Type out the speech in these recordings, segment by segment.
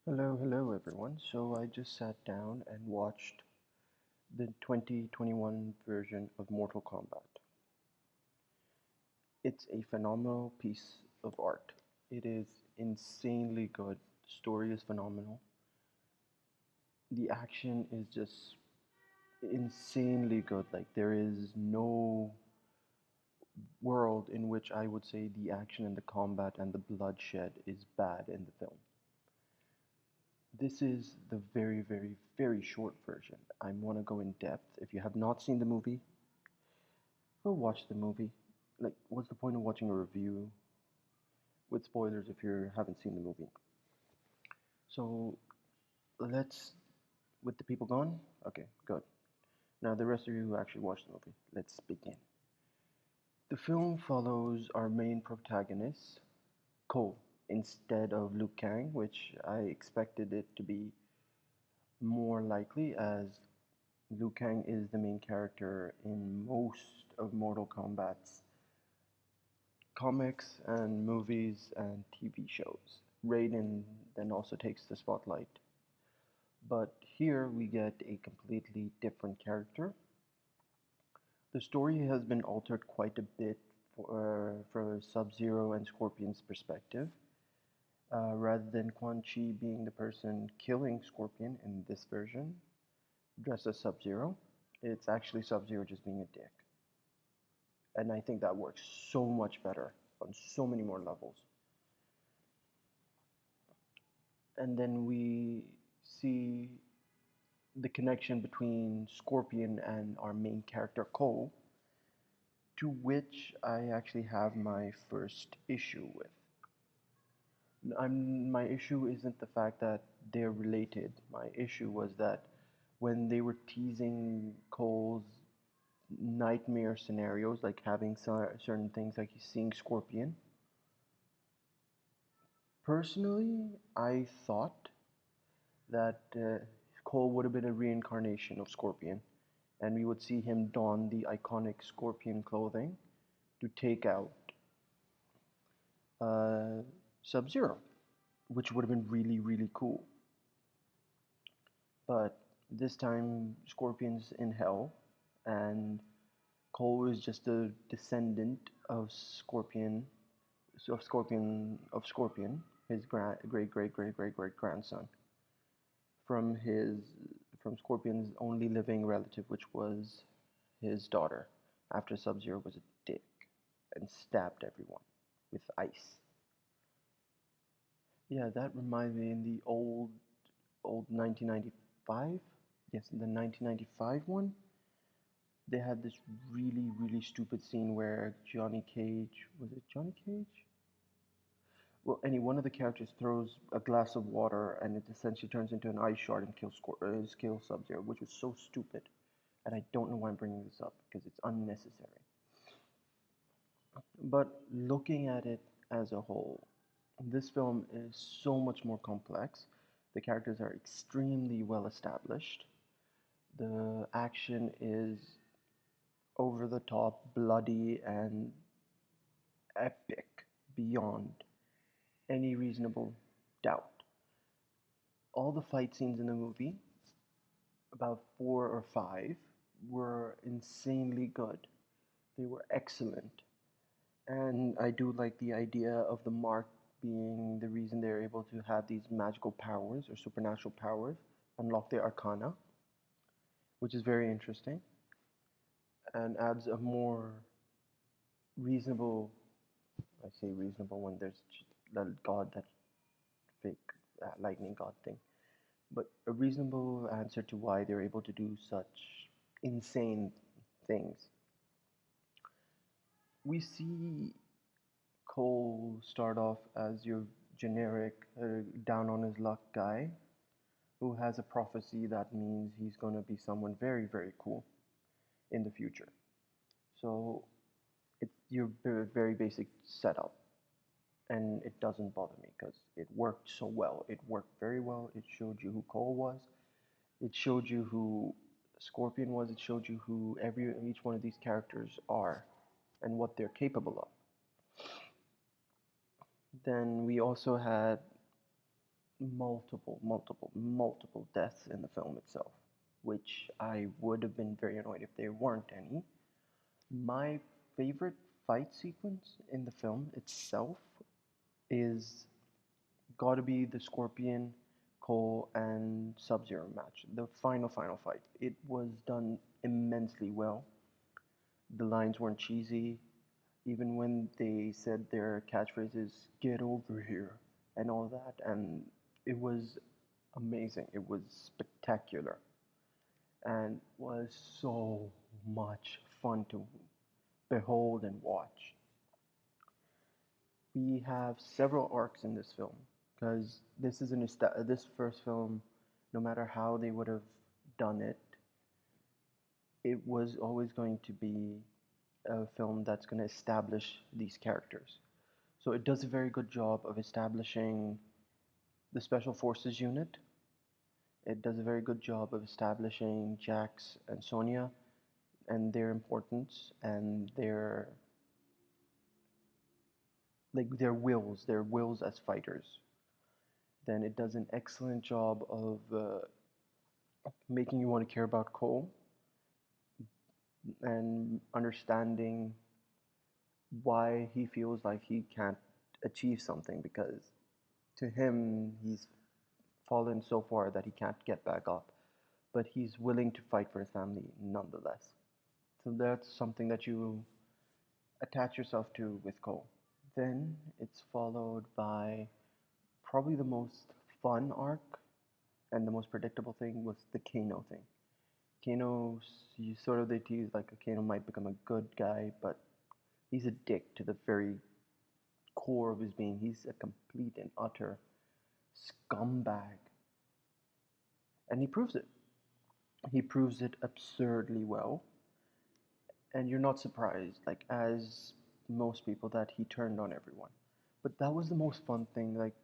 Hello everyone. So I just sat down and watched the 2021 version of Mortal Kombat. It's a phenomenal piece of art. It is insanely good. The story is phenomenal. The action is just insanely good. Like there is no world in which I would say the action and the combat and the bloodshed is bad in the film. This is the very short version. I want to go in depth. If you have not seen the movie, go watch the movie. Like, what's the point of watching a review with spoilers if you haven't seen the movie? So, let's. With the people gone? Okay, good. Now, the rest of you who actually watched the movie, let's begin. The film follows our main protagonist, Cole, instead of Liu Kang, which I expected it to be more likely, as Liu Kang is the main character in most of Mortal Kombat's comics and movies and TV shows. Raiden then also takes the spotlight. But here we get a completely different character. The story has been altered quite a bit for Sub-Zero and Scorpion's perspective. Rather than Quan Chi being the person killing Scorpion in this version, dressed as Sub-Zero, it's actually Sub-Zero just being a dick. And I think that works so much better on so many more levels. And then we see the connection between Scorpion and our main character Cole, to which I actually have my first issue with. My issue isn't the fact that they're related. My issue was that when they were teasing Cole's nightmare scenarios, like having certain things like he's seeing Scorpion, personally, I thought that Cole would have been a reincarnation of Scorpion, and we would see him don the iconic Scorpion clothing to take out uh, Sub-Zero, which would have been really cool. But this time, Scorpion's in hell, and Cole is just a descendant of Scorpion, his great grandson, from his from Scorpion's only living relative, which was his daughter, after Sub-Zero was a dick and stabbed everyone with ice. Yeah, that reminds me in the old 1995. Yes, in the 1995 one, they had this really stupid scene where Johnny Cage, was it Johnny Cage? Well, one of the characters throws a glass of water and it essentially turns into an ice shard and kills Sub-Zero, which was so stupid. And I don't know why I'm bringing this up because it's unnecessary. But looking at it as a whole, this film is so much more complex. The characters are extremely well established. The action is over the top, bloody, and epic beyond any reasonable doubt. All the fight scenes in the movie, about four or five, were insanely good. They were excellent. And I do like the idea of the mark being the reason they're able to have these magical powers or supernatural powers, unlock their arcana, which is very interesting and adds a more reasonable, I say reasonable when there's that god, that fake lightning god thing, but a reasonable answer to why they're able to do such insane things. We see Cole start off as your generic, down on his luck guy who has a prophecy that means he's going to be someone very cool in the future. So it's your very basic setup, and it doesn't bother me because it worked so well. It worked very well. It showed you who Cole was. It showed you who Scorpion was. It showed you who each one of these characters are and what they're capable of. Then we also had multiple deaths in the film itself, which I would have been very annoyed if there weren't any. My favorite fight sequence in the film itself is gotta be the Scorpion, Cole, and Sub Zero match. The final fight. It was done immensely well. The lines weren't cheesy. Even when they said their catchphrases, "Get over here," and all that, and it was amazing. It was spectacular and was so much fun to behold and watch. We have several arcs in this film because this first film, no matter how they would have done it, it was always going to be a film that's going to establish these characters. So it does a very good job of establishing the Special Forces unit. It does a very good job of establishing Jax and Sonya and their importance and their wills as fighters. Then it does an excellent job of making you want to care about Cole and understanding why he feels like he can't achieve something because to him he's fallen so far that he can't get back up, but he's willing to fight for his family nonetheless. So that's something that you attach yourself to with Cole. Then it's followed by probably the most fun arc and the most predictable thing was the Kano thing. Kano, you sort of they tease like Kano might become a good guy, but he's a dick to the very core of his being. He's a complete and utter scumbag, and he proves it. He proves it absurdly well, and you're not surprised, like as most people, that he turned on everyone. But that was the most fun thing. Like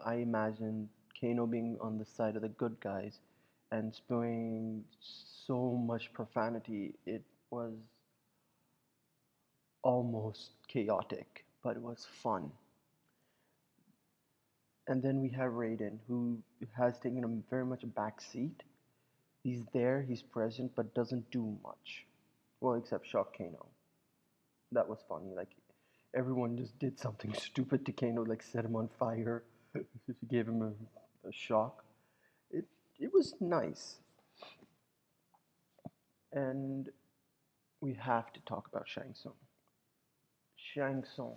I imagine Kano being on the side of the good guys and spewing so much profanity. It was almost chaotic, but it was fun. And then we have Raiden, who has taken a very much a back seat. He's there, he's present, but doesn't do much. Well, except shock Kano. That was funny. Like everyone just did something stupid to Kano, like set him on fire, gave him a shock. It it was nice, and we have to talk about Shang Tsung. Shang Tsung,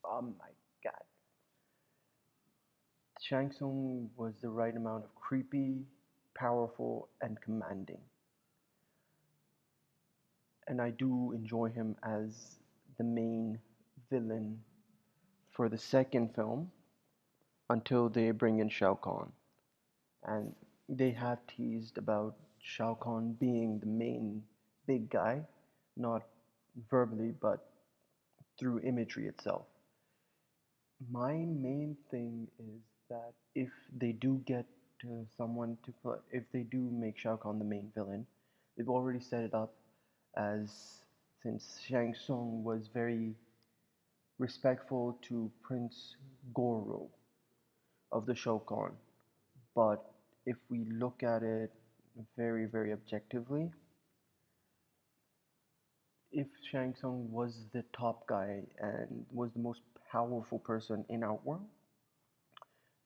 oh my god, Shang Tsung was the right amount of creepy, powerful, and commanding, and I do enjoy him as the main villain for the second film until they bring in Shao Kahn. And they have teased about Shao Kahn being the main big guy, not verbally, but through imagery itself. My main thing is that if they do get someone to play, if they do make Shao Kahn the main villain, they've already set it up as since Shang Tsung was very respectful to Prince Goro of the Shokan. But if we look at it very objectively, if Shang Tsung was the top guy and was the most powerful person in our world,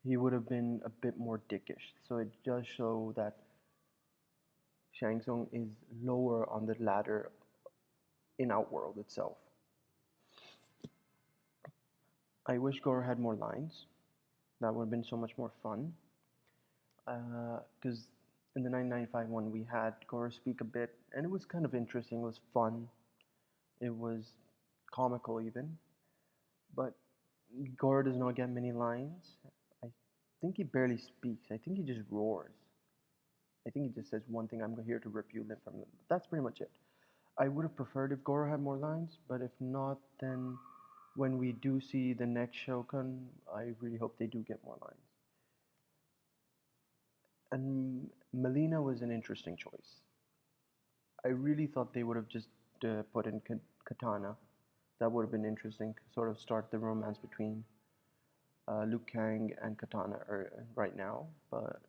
he would have been a bit more dickish. So it does show that Shang Tsung is lower on the ladder in our world itself. I wish Goro had more lines. That would have been so much more fun. Because in the 1995 one, we had Goro speak a bit, and it was kind of interesting. It was fun. It was comical even. But Goro does not get many lines. I think he barely speaks. I think he just roars. I think he just says one thing, "I'm here to rip you limb from limb." But that's pretty much it. I would have preferred if Goro had more lines, but if not, then when we do see the next Shogun, I really hope they do get more lines. And Melina was an interesting choice. I really thought they would have just put in Katana. That would have been interesting, sort of start the romance between Liu Kang and Katana are right now, but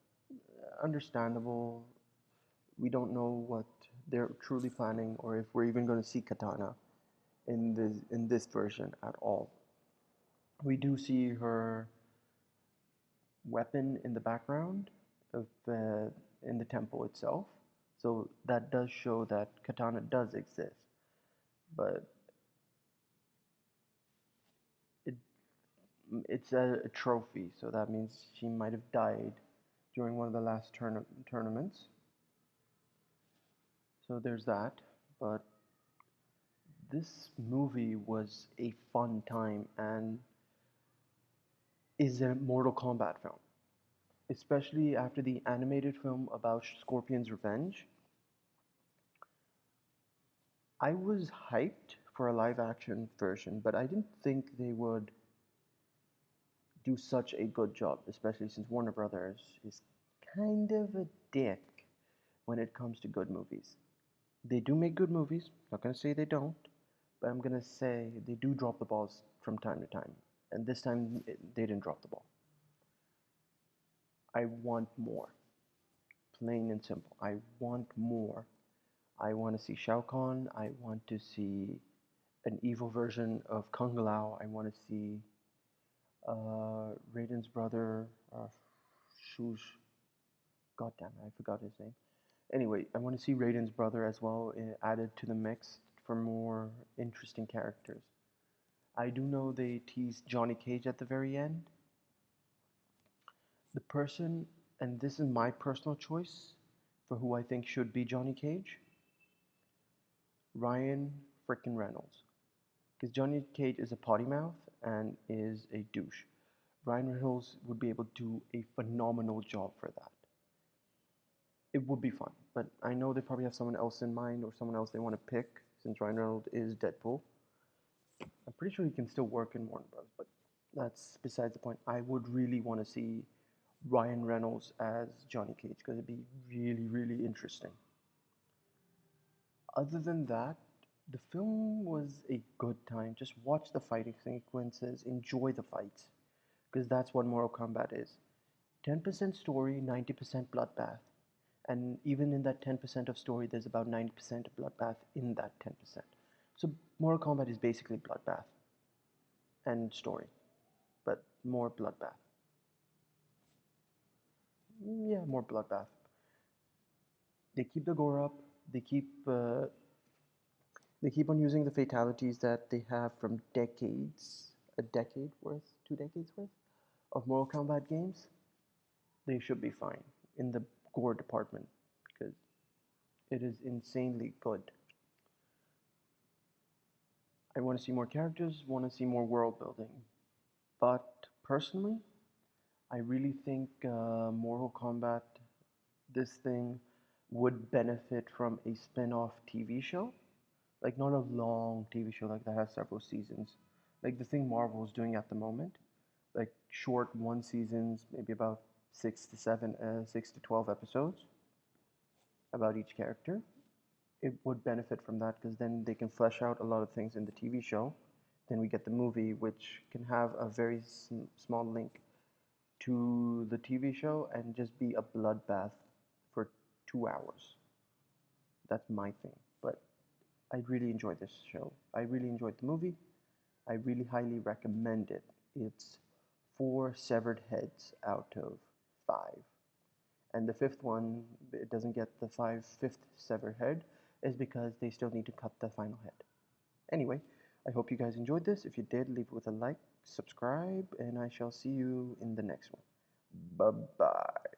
understandable. We don't know what they're truly planning, or if we're even going to see Katana in this version at all. We do see her weapon in the background of in the temple itself, so that does show that Katana does exist. But it it's a trophy, so that means she might have died during one of the last tournaments. So there's that. But this movie was a fun time and is a Mortal Kombat film, especially after the animated film about Scorpion's revenge. I was hyped for a live action version, but I didn't think they would do such a good job, especially since Warner Brothers is kind of a dick when it comes to good movies. They do make good movies, not gonna say they don't, but I'm gonna say they do drop the balls from time to time. And this time they didn't drop the ball. I want more. Plain and simple. I want more. I want to see Shao Kahn. I want to see an evil version of Kung Lao. I want to see Raiden's brother, Shush. God damn it, I forgot his name. Anyway, I want to see Raiden's brother as well added to the mix for more interesting characters. I do know they teased Johnny Cage at the very end. The person, and this is my personal choice for who I think should be Johnny Cage, Ryan frickin' Reynolds. Because Johnny Cage is a potty mouth and is a douche. Ryan Reynolds would be able to do a phenomenal job for that. It would be fun, but I know they probably have someone else in mind or someone else they want to pick since Ryan Reynolds is Deadpool. I'm pretty sure he can still work in Warner Bros., but that's besides the point. I would really want to see Ryan Reynolds as Johnny Cage because it'd be really, really interesting. Other than that, the film was a good time. Just watch the fighting sequences, enjoy the fights, because that's what Mortal Kombat is. 10% story, 90% bloodbath. And even in that 10% of story, there's about 90% of bloodbath in that 10%. So Mortal Kombat is basically bloodbath and story, but more bloodbath. Yeah, more bloodbath. They keep the gore up. They keep uh, they keep on using the fatalities that they have from decades, a decade worth, 2 decades worth of Mortal Kombat games. They should be fine in the gore department because it is insanely good. I want to see more characters, want to see more world building. But personally, I really think Mortal Kombat, this thing, would benefit from a spin off TV show. Like, not a long TV show like that has several seasons. Like the thing Marvel is doing at the moment. Like, short one seasons, maybe about 6 to 12 episodes about each character. It would benefit from that because then they can flesh out a lot of things in the TV show. Then we get the movie, which can have a very small link to the TV show and just be a bloodbath for 2 hours. That's my thing. But I really enjoyed this show. I really enjoyed the movie. I really highly recommend it. It's 4 severed heads out of 5. And the fifth one, it doesn't get the fifth severed head, is because they still need to cut the final head. Anyway, I hope you guys enjoyed this. If you did, leave it with a like, subscribe, and I shall see you in the next one. Bye bye.